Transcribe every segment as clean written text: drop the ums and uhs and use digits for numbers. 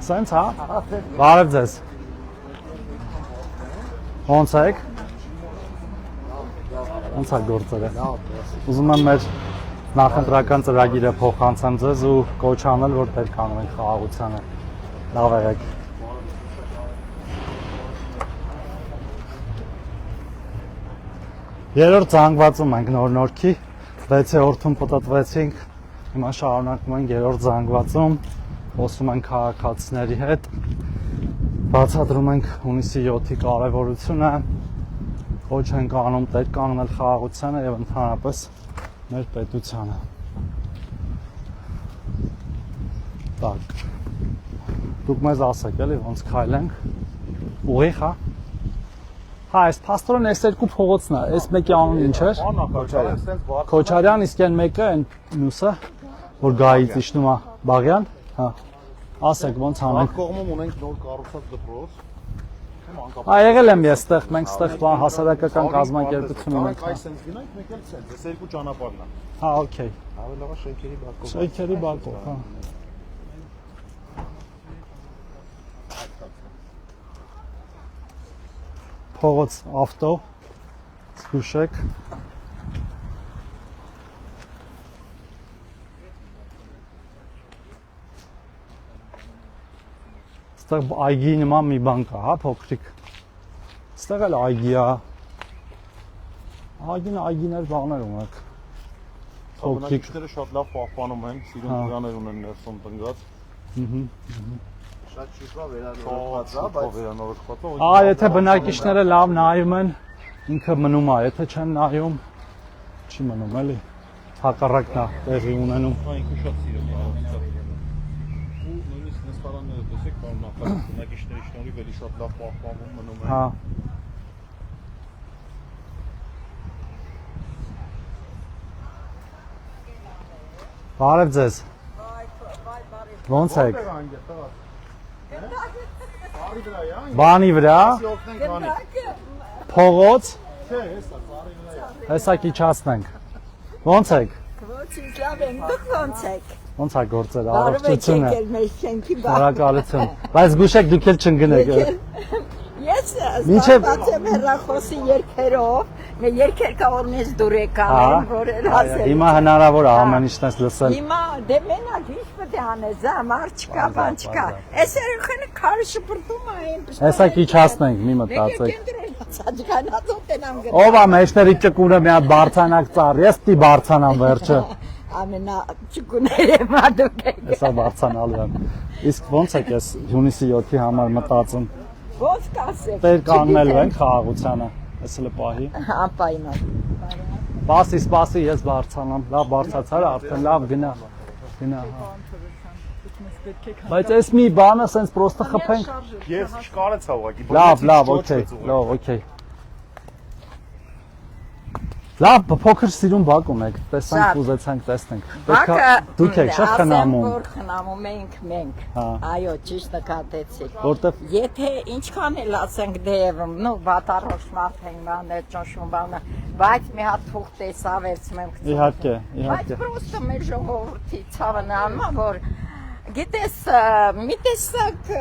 Սենց հա։ Բարև ձեզ։ Ոնց եք։ Ոնց է գործերը։ Ուզում եմ մեր նախընտրական ծրագիրը փոխանցեմ ձեզ ու կոչ անել, որ պետք անենք խաղաղությանը։ Լավ եղեք։ Երրորդ զանգվածում ենք նոր-նորքի 6-րդում պտտվեցինք, հիմա շարունակում ենք երրորդ զանգվածում, խոսում ենք քաղաքացիների հետ, բացատրում ենք հունիսի 7-ի կարևորությունը, կոչ ենք անում տեր կանգնել խաղաղությանը եւ ընդհանրապես մեր պետությանը։ Так։ Դուք մեզ ասեք, էլի ոնց քայլենք։ Ուղիղ, հա։ Հա, այս փաստորեն այս երկու փողոցն է, այս մեկի անունը ինչ էր։ Աննա Քոչարյան։ Քոչարյան, իսկ այն մեկը, այն մյուսը, որ գայից իջնում է, Բաղյան։ Հա։ Ասեք ոնց անենք։ Կողմում ունենք նոր կառուցած դպրոց։ Հա, եղել եմ ես այդտեղ, մենք այդտեղ հասարակական կազմակերպություն ունենք։ Այս sense գնանք, մեկ էլ sense, այս երկու ճանապարհն է։ Հա, օքեյ։ Ավելի լավ է շենքերի բակով։ Շենքերի բակով, հա։ Փողոց ավտո, զգուշեք։ Այստեղ այգի նման մի բան կա, հա, փոքրիկ։ Այստեղ էլ այգի է։ Այգիներ բաներ ունենք։ Բնակիչները շատ լավ պահպանում են, սիրուն դրաներ ունեն ներսում տնկած։ Շատ շուտ վերանորոգված է, բայց վերանորոգված է։ Ահա, եթե բնակիչները լավ նայում են, ինքը մնում է, եթե չեն նայում, չի մնում, էլի։ Հակառակն է տեղի ունենում։ Հա, ինքը շատ սիրուն է։ Ու նույնիսկ նստարանները տեսեք, բան նախարար բնակիչների շնորհիվ էլի շատ լավ պահպանվում մնում են։ Հա։ Բարև ձեզ։ Ոնց եք։ Բանի վրա։ Փողոց։ Չէ, հեսա, բարի վրա։ Հեսա իջացնենք։ Ոնց եք։ Ոչինչ լավ եմ, դուք ոնց եք։ Ոնց է գործերը, առողջությունը։ Մեր շենքի Շնորհակալություն։ Բայց զգուշեք դուք էլ չընկնեք։ Ես զբաղված եմ հեռախոսի երգերով, մեր երգեր կողմից դուր եկան, որ ասել։ Հիմա հնարավոր է ամեն ինչն ես լսել։ Հիմա դե մենակ ինչ պետք է անես, ամար չկա, բան չկա։ Այս երեխան քարը շպրտում է այն։ Հեսա իջացնենք, մի մտածեք։ Ով է մեջների ճկունը մի հատ բարձանակ ծառ, ես պիտի բարձանամ վերջը։ Ամենա ճկուները մադուկ եք։ Հեսա բարձանալու եմ։ Իսկ ոնց եք ես հունիսի 7-ի համար մտածում։ Ոնց կասեք։ Տեր կանգնելու ենք խաղաղությանը, այս էլ պահի։ Անպայման։ Սպասի, ես բարձանամ, լավ բարձացար, արդեն լավ գնա, հա։ Բայց այս մի բանը սենց պրոստը խփենք։ Ես չկարեցա ուղղակի։ Լավ, օքեյ։ Լավ, փոքր սիրուն բակ ունեք, տեսանք, ուզեցանք տեսնենք։ Դուք եք շատ խնամում։ Որ խնամում ենք մենք։ Այո, ճիշտ նկատեցիք։ Որտեվ Եթե ինչքան էլ ասենք դե, նո վատառոշ մարդ են բաներ, ճնշում բանը, բայց մի հատ թուղթ տեսա վերցնում եմ։ Իհարկե։ Բայց պրոստը մեր ժողովրդի ցավն անում, որ գիտես, մի տեսակ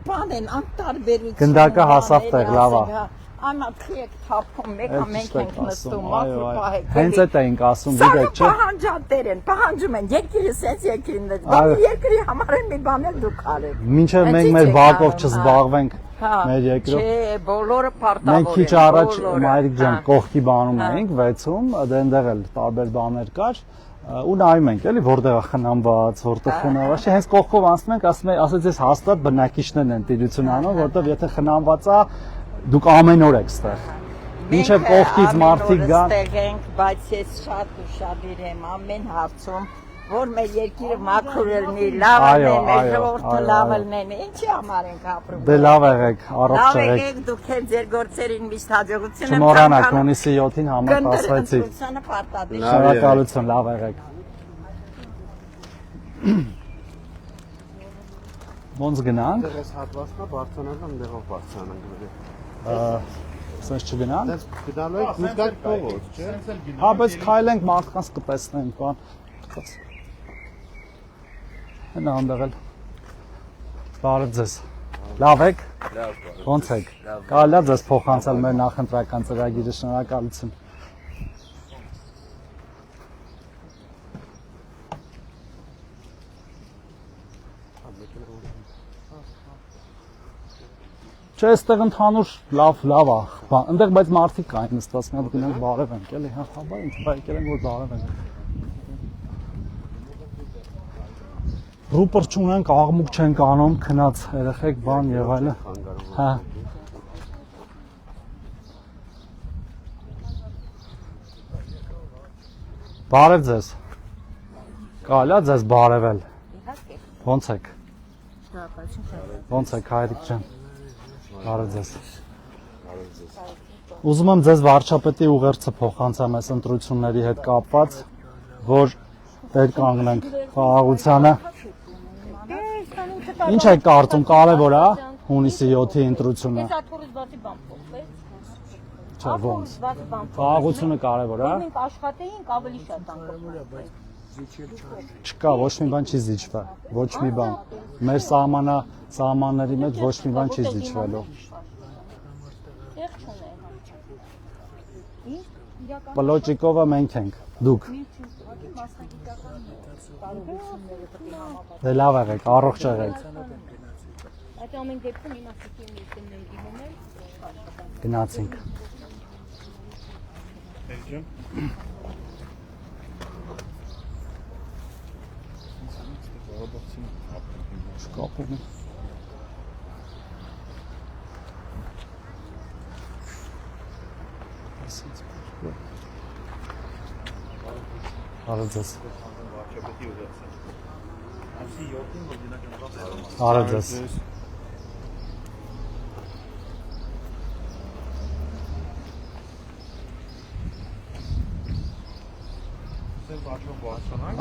բան են անտարբերություն։ Գնդակը հասավ տեղ, լավ է։ Ամա քիք թափում, մեկը մենք ենք նստում, մաքուր պահեք։ Հենց այդ էինք ասում, գիտեք, չէ՞։ Պահանջատեր են, պահանջում են, երկիրը սենց երկիրն է, բայց երկրի համար են մի բան էլ դուք արեք։ Մինչև մենք մեր բակով չզբաղվենք մեր երկրով։ Չէ, բոլորը պարտավոր են։ Մենք քիչ առաջ Մայրիկ ջան կողքի բանում էինք 6-ում, դենտեղ էլ տարբեր բաներ կար ու նայում ենք էլի որտեղ է խնամված, որտեղ խնամված չէ, հենց կողքով անցնում ենք, ասած ես հաստատ բնակիչներն են տիրություն անում, որտեղ եթե խնամված է դուք ամեն օր եք ստեղ։ Մինչև կողքից մարդիկ գան։ Ստեղ ենք, բայց ես շատ ուշադիր եմ ամեն հարցում, որ մեր երկիրը մաքուր լինի, լավ լինի, մեր ժողովուրդը լավ լինի, ինչի համար ենք ապրում։ Դե լավ եղեք, առողջ Լավ եղեք։ եղեք, դուք էլ ձեր գործերին միշտ հաջողություն եմ Չմոռանաք հունիսի 7-ին համապատասխանեցիք։ Շնորհակալություն, լավ եղեք։ Ոնց գնանք։ Դες հատվածնա բարձանալն դեղով բարձանանք։ Սենց չգնան։ Գնալու եք Մուսգատ փողոց, չէ՞։ Հա, բայց քայլենք մարդկանց կտեսնենք, բան։ Հենա անդեղել։ Բարև ձեզ։ Լավ եք։ Ոնց եք։ Կարելի է ձեզ փոխանցել մեր նախընտրական ծրագիրը, շնորհակալություն։ Չէ, այստեղ ընդհանուր լավ է, բան, այնտեղ բայց մարդիկ կային նստած, մի հատ գնանք բարև ենք, էլի, հա, բա ինչ, բա եկել ենք որ բարև ենք։ Ռուպր չունենք, աղմուկ չենք անում, քնած երեխեք, բան եւ այլը։ Հա։ Բարև ձեզ։ Կարելի է ձեզ բարևել։ Ոնց եք։ Ոնց եք, հայրիկ ջան։ Բարև ձեզ։ Ուզում եմ ձեզ վարչապետի ուղերձը փոխանցեմ այս ընտրությունների հետ կապված, որ դեր կանգնենք խաղաղությանը։ Ինչ եք կարծում, կարևոր է հունիսի 7-ի ընտրությունը։ Չէ, ոնց։ Խաղաղությունը կարևոր է։ Մենք աշխատեինք ավելի շատ անկողմը։ Չկա, ոչ մի բան չի զիջվա, ոչ մի բան։ Մեր սահմանների մեջ ոչ մի բան չի զիջվելու։ Պլոճիկովը մենք ենք, դուք։ Դե լավ եղեք, առողջ եղեք։ Այդ ամեն դեպքում իմ ասիկի միությունների դիմումներ Գնացինք։ Էջը։ Շկապում է։ Բարև ձեզ։ Բարև ձեզ։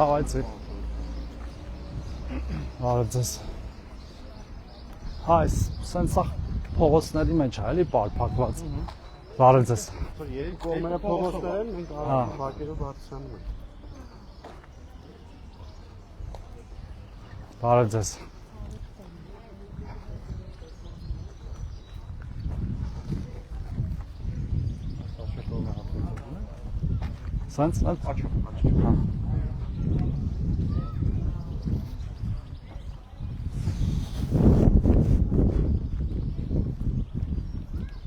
Այցի։ Բարև ձեզ։ Հայ, սենց սա փողոցների մեջ է, էլի պարփակված։ Բարև ձեզ։ Երեք կողմերը փողոցներ են, մենք բակերով բարձրանում ենք։ Բարև ձեզ։ Սենց նա Աչք։ Հա։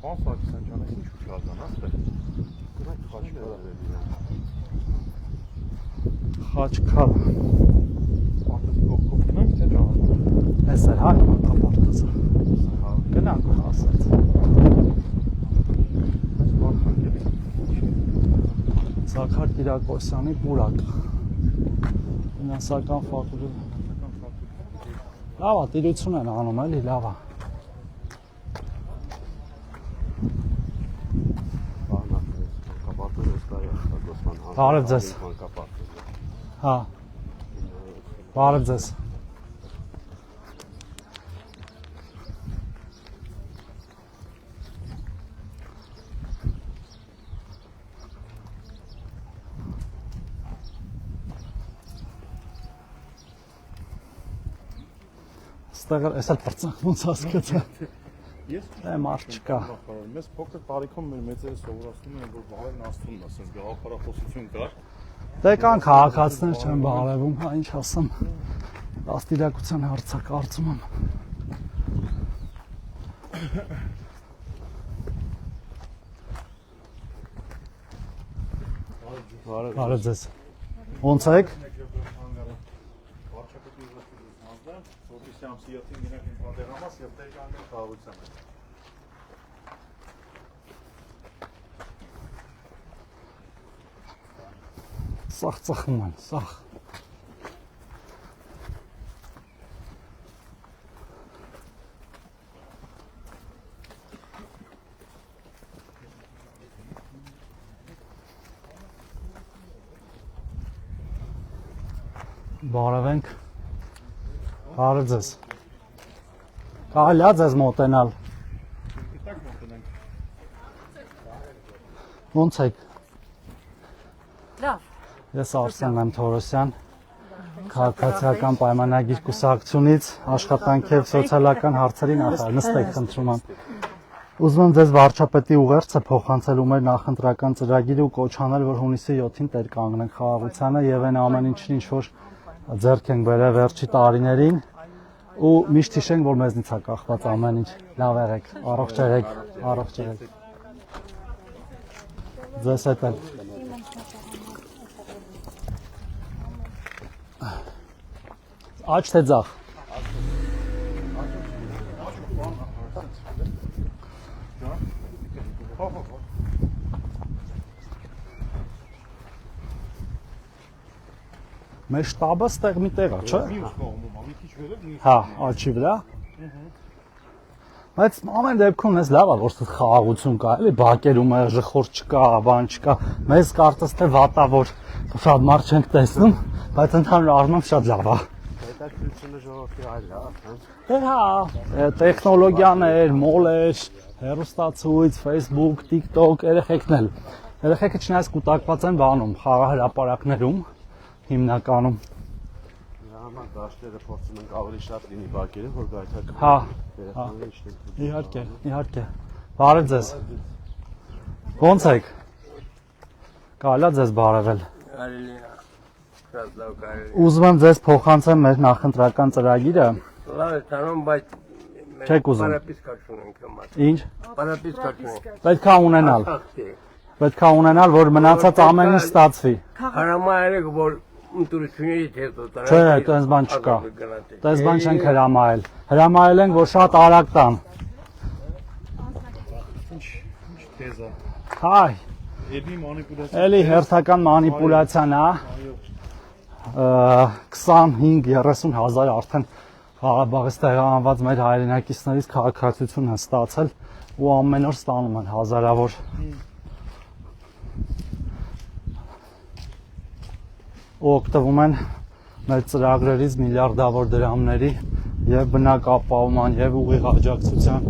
Պարոն Սարգսյան ջան, ինչ չազան, ասել։ Գնանք Խաչքար։ Խաչքարը։ Արտասի կողքով գնանք, թե ջան։ Էս է հա մատապարտածը։ Գնանք ասած։ Զաքար Կիրակոսյանի պուրակ։ Ֆինանսական ֆակուլտետ։ Լավ է, տիրություն են անում, էլի լավ է։ Բարև ձեզ։ Հա։ Բարև ձեզ։ Ստեղ էս էլ բրծանք ոնց հասկացա։ Ես մարդ չկա։ Մեզ փոքր տարիքում մեր մեծերը սովորացնում են, որ բարերն աստծունն է, ասես գաղափարախոսություն կար։ Դե կան քաղաքացիներ չեն բարևում, հա ինչ ասեմ։ Դաստիարակության հարց է կարծում եմ։ Բարև ձեզ։ Ոնց եք։ Վարչապետի ուղղությունից որպեսզի ամսի 7-ին գնանք ինքնատեղամաս եւ դեր կանգնենք խաղաղությանը։ Սաղ ծխում են, սաղ։ Բարև ենք։ Բարև ձեզ։ Կարելի է ձեզ մոտենալ։ Դիտակ մոտենանք։ Ոնց եք։ Լավ։ Ես Արսեն եմ Թորոսյան, քաղաքացիական պայմանագիր կուսակցությունից, աշխատանքի և սոցիալական հարցերի նախարար, նստեք խնդրում եմ։ Ուզում եմ ձեզ վարչապետի ուղերձը փոխանցելու մեր նախընտրական ծրագիրը ու կոչանել, որ հունիսի 7-ին տեր կանգնենք խաղաղությանը եւ այն ամեն ինչին, ինչ որ ձեռք ենք բերել վերջի տարիներին ու միշտ հիշենք, որ մեզնից է կախված ամեն ինչ։ Լավ եղեք, առողջ եղեք, առողջ եղեք։ Ձեզ հետ էլ։ Աչ թե ձախ։ Մեր շտաբը ստեղ մի տեղ է, չէ՞։ Մյուս կողմում, մի քիչ վերև, մյուս։ Հա, աչի վրա։ Բայց ամեն դեպքում ես լավ է, որ խաղաղություն կա, էլի բակերում է, ժխոր չկա, բան չկա։ Մեզ կարծես թե վատա, որ շատ մարդ չենք տեսնում, բայց ընդհանուր առմամբ շատ լավ է։ Հետաքրքրությունը ժողովրդի այլ է, Դե հա, տեխնոլոգիաներ, մոլեր, հեռուստացույց, Facebook, TikTok, երեխեքն էլ։ Երեխեքը չնայած կուտակված են բանում, խաղահրապարակներում հիմնականում։ Համար դաշտերը փորձում ենք ավելի շատ լինի բակերը, որ գայթակղի Հա, երեխաները իշտեն։ իհարկե, իհարկե։ Բարև ձեզ։ Ոնց եք։ Կարելի է ձեզ բարևել։ Կարելի է, շատ լավ կարելի է։ Ուզում եմ ձեզ փոխանցեմ մեր նախընտրական ծրագիրը։ Լավ է տանում, բայց Չեք ուզում։ պարապիսկա չունենք համար։ Ինչ։ Պարապիսկա չունենք։ Պետք է ունենալ։ Պետք է ունենալ, որ մնացած ամեն ինչ ստացվի։ Հրամայել որ ընտրությունից հետո տանք։ Չէ, այդպես բան չկա։ Այդպես բան չենք հրամայել։ Հրամայել ենք, որ շատ արագ տան։ Ինչ թեզ է։ Հայ, Էլի մանիպուլյացիա։ էլի հերթական մանիպուլյացիան է։ 25-30 հազար արդեն Ղարաբաղից տեղահանված մեր հայրենակիցներից քաղաքացիություն են ստացել ու ամեն օր ստանում են հազարավոր։ Ու օգտվում են մեր ծրագրերից միլիարդավոր դրամների եւ բնակապահովման եւ ուղիղ աջակցության։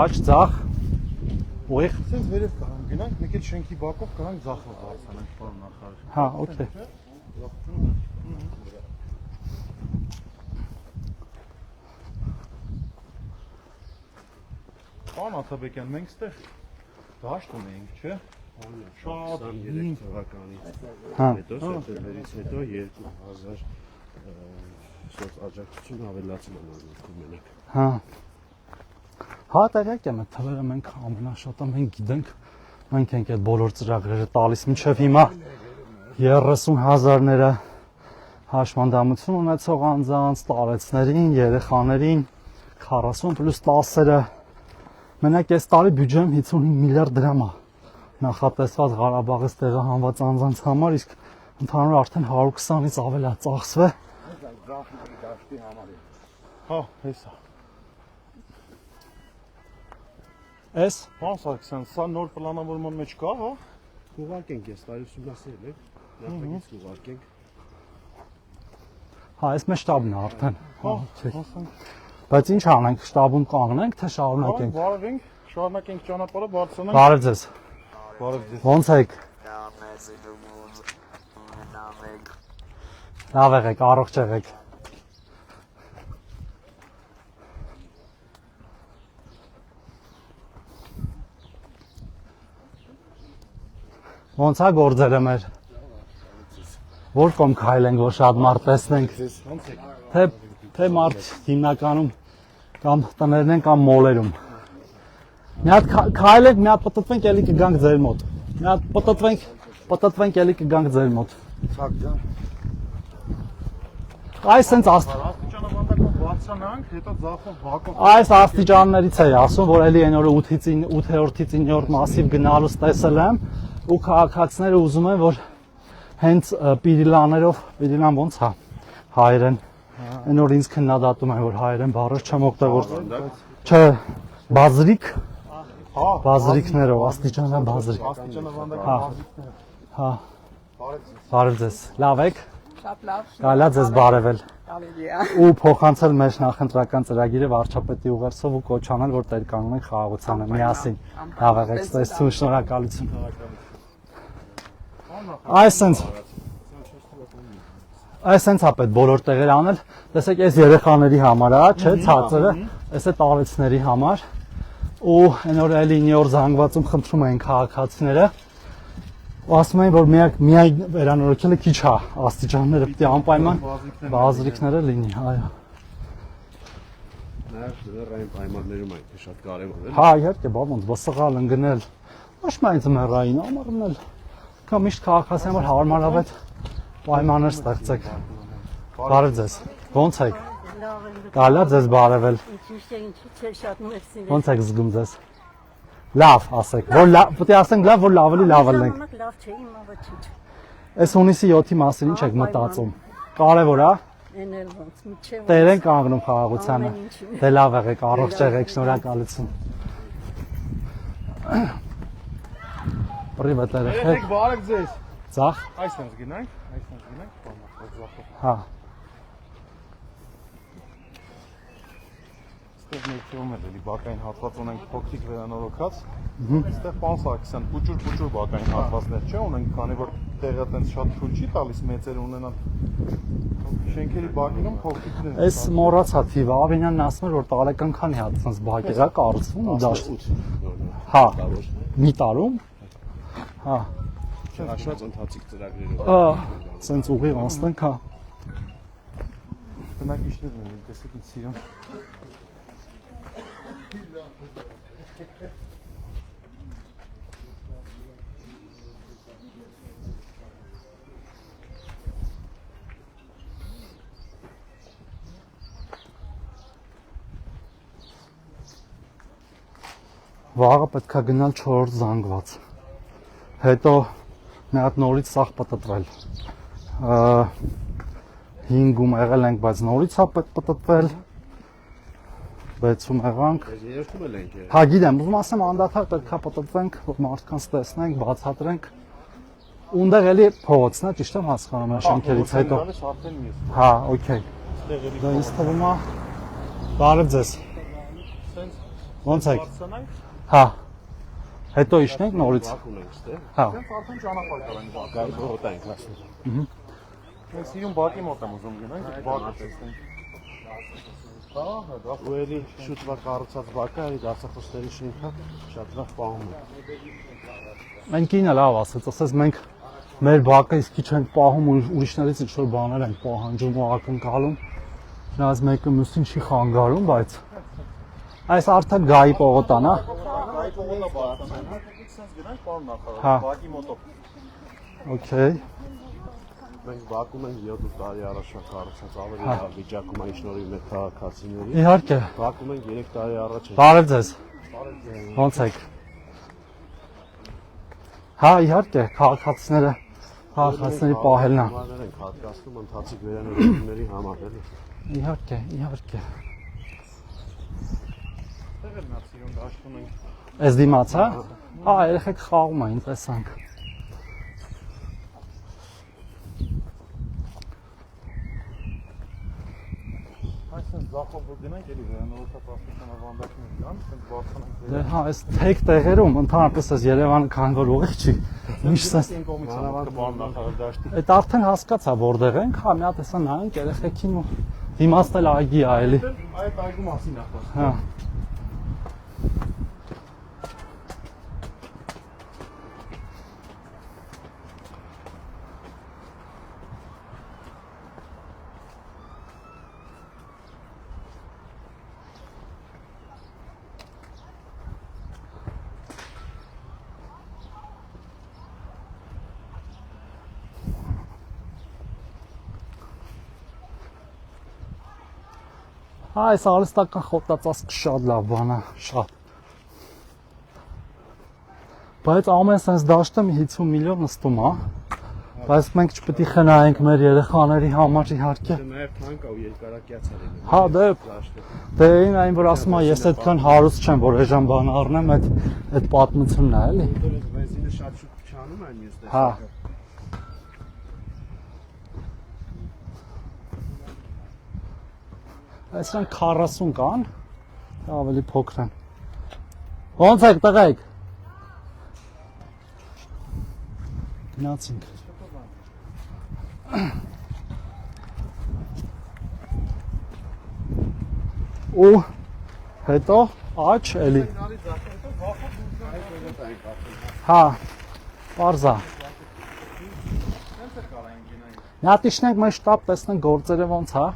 Աչ ձախ ուղիղ։ Սենց վերև կարան գնանք, մեկ էլ շենքի բակով կարանք ձախով հարցանենք, պարոն նախարար։ Հա, օքեյ։ Պարոն Աթաբեկյան, մենք ստեղ դաշտ ունենք, չէ՞։ Շատ 5 թվականից Հա։ հետո սեպտեմբերից հետո 2000 սոց աջակցություն ավելացում են անում մենակ։ Հա։ Հա, տեղյակ եմ, այդ թվերը մենք ամենաշատը մենք գիտենք։ Մենք ենք այդ բոլոր ծրագրերը տալիս մինչև հիմա 30,000-ները հաշմանդամություն ունեցող անձանց, տարեցներին, երեխաներին, 40+10-ը։ Մենակ այս տարի բյուջեն 55 միլիարդ դրամ է նախատեսված Ղարաբաղից տեղահանված անձանց համար, իսկ ընդհանուր արդեն 120-ից ավել է ծախսվել։ Հա, հեսա։ Էս Պարոն Սարգսյան, սա նոր պլանավորման մեջ կա, հա։ Կուղարկենք, ես տարի ուսումնասիրել եք, նախագիծ կուղարկենք։ հա, այս մեր շտաբն է արդեն։ Հա, Չէ։ Բայց ինչ անենք, շտաբում կանգնենք, թե շարունակենք։ Բարևենք, շարունակենք ճանապարհը, բարձրանանք։ Բարև ձեզ։ Բարև ձեզ։ Ոնց եք։ Լավ եղեք, առողջ եղեք։ Ոնց է գործերը մեր։ Որ կողմ քայլենք, որ շատ մարդ տեսնենք։ Ոնց եք։ Թե մարդ հիմնականում կամ տներն են կամ մոլերում։ Մի հատ քայլենք, մի հատ պտտվենք, ելի կգանք ձեր մոտ։ Մի հատ պտտվենք, ելի կգանք ձեր մոտ։ Ցակ ջան։ Այս sense Աստիճանաբանդակով բարձրանանք, հետո ձախով բակով։ այս աստիճաններից էի ասում, որ ելի այն օրը 8-րդից 9-րդ մասիվ գնալուց տեսել եմ ու քաղաքացիները ուզում են, որ հենց պիրիլաներով, պիրիլան ոնց է հայերեն։ Այն որ ինձ քննադատում են, որ հայերեն բառեր չեմ օգտագործում։ Չէ, բազրիկ։ Հա, Բազրիկներով, աստիճանաբազրիկ։ աստիճանաբանդակով։ Հա։ Բարև ձեզ։ Լավ եք։ Շատ լավ։ Կարելի է ձեզ բարևել Կարելի է։ ու փոխանցել մեր նախընտրական ծրագիրը վարչապետի ուղերձով ու կոչ անել, որ տեր կանգնում ենք խաղաղությանը միասին։ Լավ եղեք, ստեսություն, շնորհակալություն։ Այսենց է պետք բոլոր տեղեր անել։ Տեսեք, այս երեխաների համար է, չէ, ցածրը, այս է տարեցների համար։ Ու այն օր էլի 9 օր զանգվածում խնդրում էին քաղաքացիները։ Ու ասում էին, որ միայն վերանորոգելը քիչ է, աստիճանները պետք է անպայման բազրիկները լինի, այո։ Նաև դրային պայմաններում այն շատ կարևոր է։ Հա, իհարկե, բավոնց բսղալ ընկնել։ Ոչ միայն ձմեռային, ամառն էլ։ Կամ միշտ քաղաքացիների համար հարմարավետ պայմաններ ստեղծեք։ Բարև ձեզ։ Ո՞նց եք։ Կարելի է ձեզ բարևել։ Ո՞նց եք զգում ձեզ։ Լավ, ասեք, որ պետք է ասենք լավ, որ ավելի լավ լինենք։ Լավ չէ, հիմա ոչինչ։ Այս հունիսի 7-ի մասին ինչ եք մտածում։ Կարևոր է։ Էն էլ ոնց, միջև Տերեն կանգնում խաղաղությանը։ Դե լավ եղեք, առողջ եղեք, շնորհակալություն։ Պրիվետ երեխեք։ Բարև ձեզ։ Ձախ։ Այսպես գնանք։ Հա։ Այստեղ մեկ կողմ էլ էլի բակային հատված ունենք փոքրիկ վերանորոգած։ Այստեղ պան Սարգսյան փուճուր բակային հատվածներ չէ, ունենք, քանի որ տեղը տենց շատ թույլ չի տալիս մեծեր ունենալ։ Շենքերի բակերում փոքրիկներ։ Այս մոռացա թիվը, Ավենյանն ասում էր, որ տարեկան քանի հատ sense բակ է կառուցվում ու դաշտ։ Հա։ Մի տարում։ Հա։ Հաշված ընթացիկ ծրագրերով։ Sense ուղիղ անցնենք, հա։ Բնակիչներն են, տեսեք ինձ սիրում։ Վաղը պետքա գնալ 4 զանգված։ Հետո մի հատ նորից սաղ պատտվել։ 5-ում եղել ենք, բայց նորից է պատտվել։ 6-ում եղանք։ Երեքում էլ ենք։ Հա, գիտեմ, ուզում ասեմ անդադար պետքա պատտվենք, որ մարդկանց տեսնենք, բացատրենք։ Ունդեղ էլի փողոցն է, ճիշտ եմ հասկանում եմ շենքերից հետո։ Հա, օքեյ։ Դա ինձ թվում է։ Բարև ձեզ։ Ոնց եք։ Հա։ Հետո իշնենք նորից։ Հա։ Դենց արդեն ճանապարհ կարանք բակային հոտ ենք լասել։ Մենք սիրուն բակի մոտ եմ ուզում գնանք, բակը տեսնենք։ Հա, դա ուելի շուտ կառուցած բակը, այլ դասախոսների շենքը շատ լավ պահում է։ Մենք ինը լավ ասեց մենք մեր բակը իսկի չենք պահում ու ուրիշներից ինչ-որ բաներ ենք պահանջում ու ակնկալում։ Չնայած մեկը մյուսին չի խանգարում, բայց այս արդեն գայի պողոտան է։ Այդ մոտը բացան, հա, դուք գնանք պարոն նախարար, Հա։ բակի մոտով։ Okay։ Մենք բակում ենք 7 տարի առաջ կառուցած ավելի լավ վիճակում այն շնորհիվ մեր քաղաքացիների։ Իհարկե։ Բակում ենք 3 տարի առաջ։ Բարև ձեզ։ Ոնց եք։ Հա, իհարկե, քաղաքացիների պահելն է։ Համարներ ենք հատկացնում ընթացիկ վերանորոգումների համար, էլի։ Իհարկե, իհարկե։ Տեղը նա սիրուն դաշտում ենք։ Այս դիմաց, հա։ Հա, երեխեք խաղում էին, տեսանք։ Այսինքն զախով որ գնանք, էլի վերանորոգած աստիճան ավանդակներ կան, մենք բարձրանանք։ Դե հա, այս թեք տեղերում ընդհանրապես այս Երևանը քան որ ուղիղ չի։ Միշտ sense Ինչ կողմից անավանդ բան նախարար դաշտի։ այդ արդեն հասկացա որտեղ ենք, հա, մի հատ էսա նայենք երեխեքին ու դիմացն էլ այգի է էլի։ Այդ այգու մասին է խոսքը։ Հա։ Այս արհեստական խոտածածկը շատ լավ բան է, շատ։ Բայց ամեն sense դաշտը մի 50 միլիոն նստում է։ Բայց մենք չպետք է խնայենք մեր երեխաների համար իհարկե։ Նաև թանկ է ու երկարակյաց է լինում։ Հա, դե այն որ ասում եմ, ես այդքան հարուստ չեմ, որ այժմ բան առնեմ, այդ պատմությունն է, էլի։ Բենզինը շատ շուտ չանում այն մյուս Հա։ Այսինքն 40 կան, ավելի փոքր են։ Ոնց եք տղայք։ Գնացինք։ Ու հետո աջ էլի։ Հա, պարզա։ Մի հատ իշնենք մեր շտապ, տեսնենք գործերը ոնց, հա։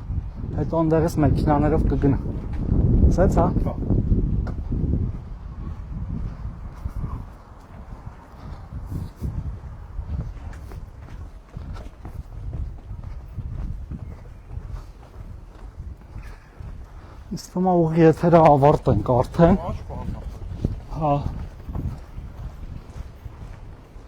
Հետո ընդեղից մեքենաներով կգնա։ Սենց, հա։ Իսկ թվում է ուղի եթերը ավարտ ենք արդեն։ Հա։